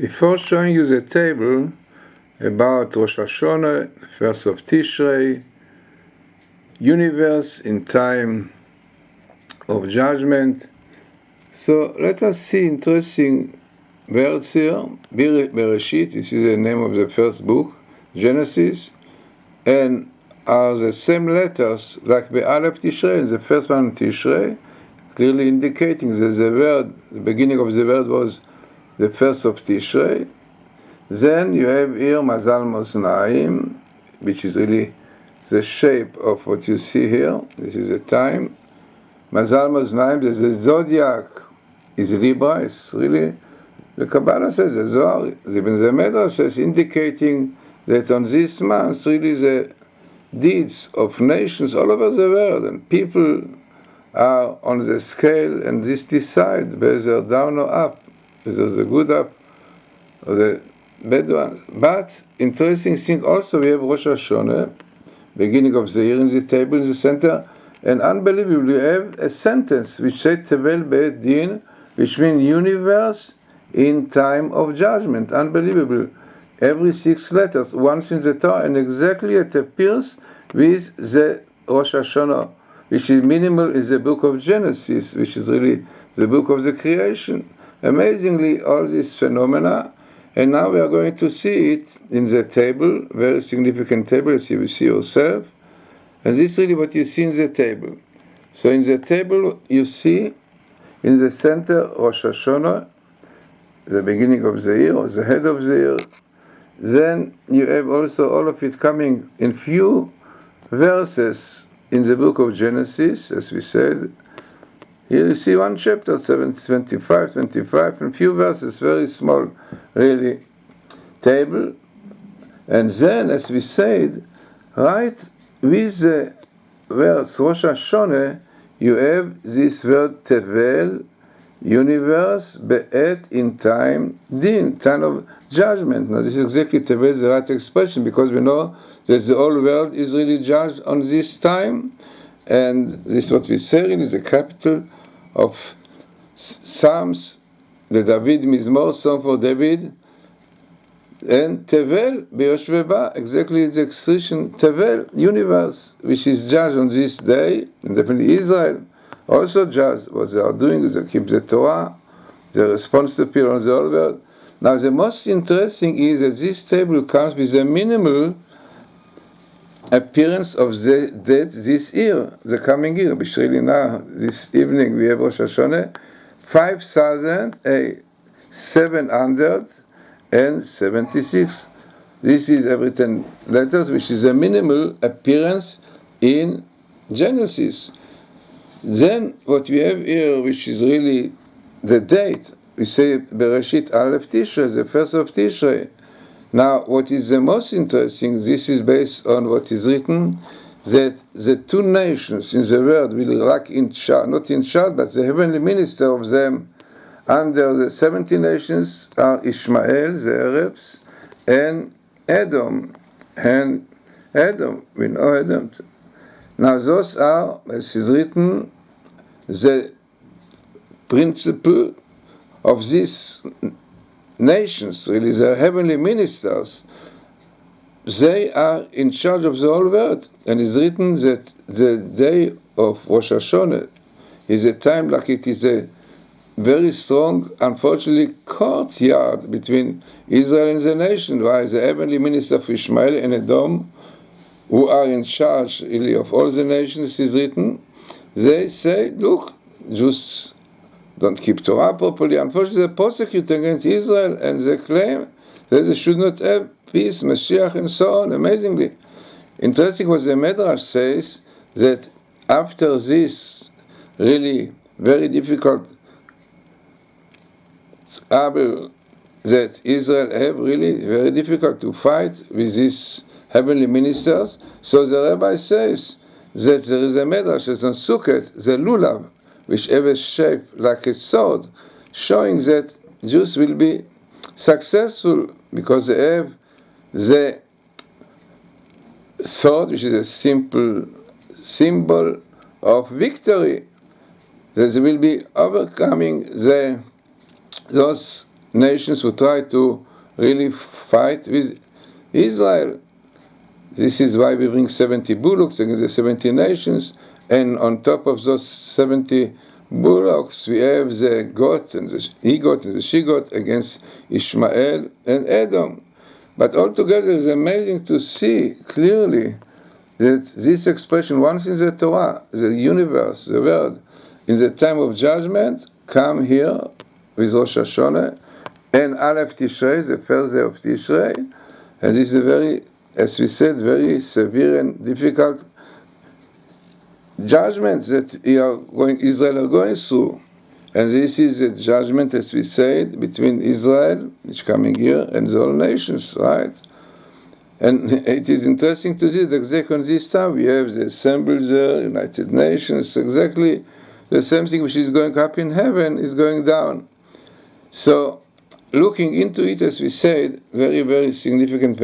Before showing you the table about Rosh Hashana, 1st of Tishrei, universe in time of judgment, so let us see interesting words here. Bereshit, this is the name of the first book, Genesis, and are the same letters like Be'alef Tishrei, the first one Tishrei, clearly indicating that the beginning of the word was the first of Tishrei. Then you have here Mazal Moznaim, which is really the shape of what you see here. This is the time. Mazal Moznaim, the zodiac is Libra. It's really, the Kabalah says, the Zohar, even the Medrash says, indicating that on this month, really the deeds of nations all over the world, and people are on the scale, and this decide whether they're down or up, whether the good up or the bad one. But interesting thing also, we have Rosh Hashana, beginning of the year, in the table in the center, and unbelievably we have a sentence which says Tevel Be'et Din, which means universe in time of judgment. Unbelievable. Every 6 letters, once in the Torah, and exactly it appears with the Rosh Hashana, which is minimal, is the book of Genesis, which is really the book of the creation. Amazingly, all these phenomena, and now we are going to see it in the table, very significant table, as you will see yourself. And this is really what you see in the table. So in the table, you see in the center Rosh Hashana, the beginning of the year, or the head of the year. Then you have also all of it coming in few verses in the book of Genesis, as we said. Here you see one chapter, 25, and few verses, very small, really, table. And then, as we said, right with the words Rosh Hashana, you have this word Tevel, universe, Be'et, in time, Din, time of judgment. Now this is exactly Tevel, the right expression, because we know that the whole world is really judged on this time, and this is what we say, is the capital of Psalms, the David Mizmor, song for David, and Tevel, Be'yoshveba, exactly the expression, Tevel, universe, which is judged on this day, and definitely Israel also judge what they are doing, they keep the Torah, the response to people on the whole world. Now the most interesting is that this table comes with a minimal appearance of the date this year, the coming year, which really now, this evening, we have Rosh Hashana, 5,776. This is every 10 letters, which is a minimal appearance in Genesis. Then what we have here, which is really the date, we say Bereshit Aleph Tishrei, the first of Tishrei. Now, what is the most interesting, this is based on what is written, that the 2 nations in the world will lack in charge, not in charge, but the heavenly minister of them under the 70 nations are Ishmael, the Arabs, and Edom. And Edom, we know Edom. Now, those are, as is written, the principle of these nations, really, the heavenly ministers. They are in charge of the whole world. And it's written that the day of Rosh Hashana is a time like it is a very strong, unfortunately, courtyard between Israel and the nation, while the heavenly minister of Ishmael and Edom, who are in charge really of all the nations, is written, they say, look, Jews don't keep Torah properly. Unfortunately, they persecute against Israel, and they claim that they should not have peace, Mashiach, and so on. Amazingly. Interesting what the Medrash says, that after this really very difficult trouble that Israel have, really very difficult to fight with these heavenly ministers, so the rabbi says that there is a Medrash that's on Sukkot, the lulav, which have a shape like a sword, showing that Jews will be successful because they have the sword, which is a simple symbol of victory, that they will be overcoming those nations who try to really fight with Israel. This is why we bring 70 bullocks against the 70 nations, and on top of those 70 bullocks we have the goat and the he-goat and the she-goat against Ishmael and Edom. But altogether it's amazing to see clearly that this expression, once in the Torah, the universe, the world, in the time of judgment, come here with Rosh Hashana and Aleph Tishrei, the first day of Tishrei, and this is a very, as we said, very severe and difficult judgment that Israel are going through. And this is a judgment, as we said, between Israel, which coming here, and the whole nations, right? And it is interesting to see that exactly on this time we have the assemblies there, United Nations, exactly the same thing which is going up in heaven is going down. So, looking into it, as we said, very, very significant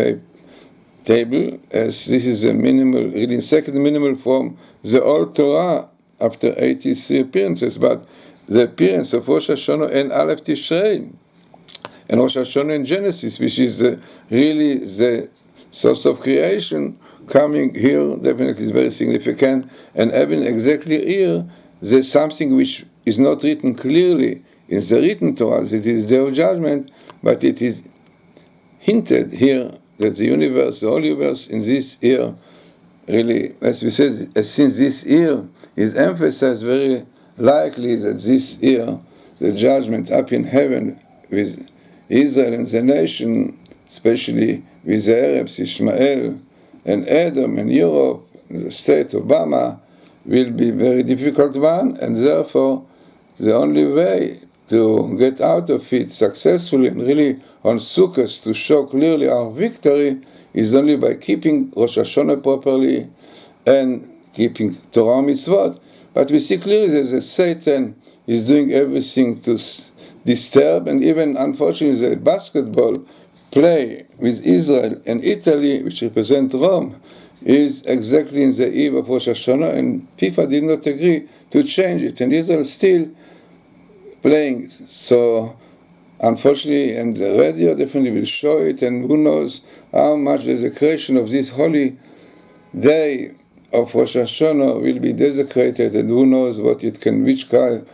table, as this is a minimal, really second minimal from the old Torah after 83 appearances, but the appearance of Rosh Hashana and Aleph Tishrei, and Rosh Hashana and Genesis, which is really the source of creation, coming here definitely is very significant, and having exactly here there's something which is not written clearly in the written Torah, it is Day of Judgment, but it is hinted here that the universe, the whole universe in this year, really, as we said, since this year is emphasized, very likely that this year, the judgment up in heaven with Israel and the nation, especially with the Arabs, Ishmael and Edom and Europe, the state Obama, will be a very difficult one, and therefore the only way to get out of it successfully and really on Sukkot to show clearly our victory is only by keeping Rosh Hashana properly and keeping Torah mitzvot. But we see clearly that Satan is doing everything to disturb, and even unfortunately the basketball play with Israel and Italy, which represent Rome, is exactly in the eve of Rosh Hashana, and FIFA did not agree to change it, and Israel still playing. So unfortunately, and the radio definitely will show it, and who knows how much the desecration of this holy day of Rosh Hashana will be desecrated, and who knows what it can, which kind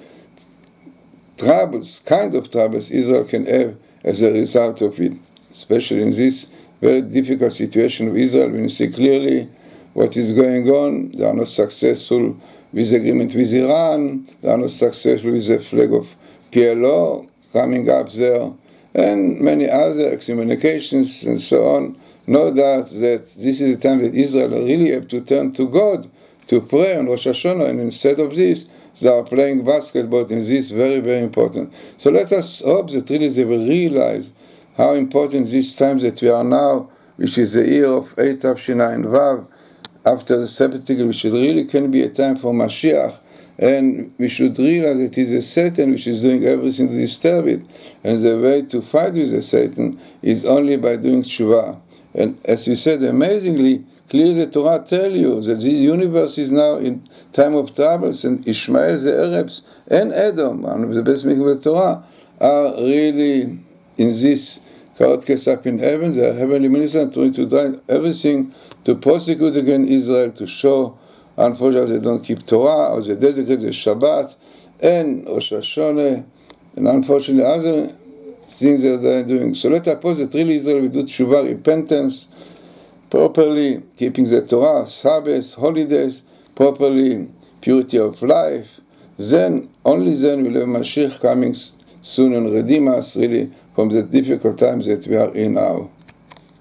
of troubles Israel can have as a result of it, especially in this very difficult situation of Israel, when you see clearly what is going on. They are not successful with the agreement with Iran, they are not successful with the flag of PLO coming up there, and many other excommunications and so on. No doubt that this is the time that Israel really have to turn to God to pray on Rosh Hashana, and instead of this, they are playing basketball, and this is very, very important. So let us hope that really they will realize how important this time that we are now, which is the year of 8 Tafshina and Vav, after the sabbatical, which really can be a time for Mashiach, and we should realize it is a Satan which is doing everything to disturb it, and the way to fight with the Satan is only by doing tshuva. And as we said, amazingly, clearly the Torah tells you that this universe is now in time of troubles, and Ishmael, the Arabs, and Edom, one of the best meaning of the Torah, are really in this court case up in heaven. They are heavenly ministers trying to do everything to prosecute against Israel, to show, unfortunately, they don't keep Torah, or they desecrate the Shabbat, and Rosh Hashana, and unfortunately other things that they are doing. So let us suppose that really Israel will do tshuva, repentance, properly keeping the Torah, Sabbath, holidays, properly, purity of life. Then, only then will have Mashiach coming soon and redeem us really from the difficult times that we are in now.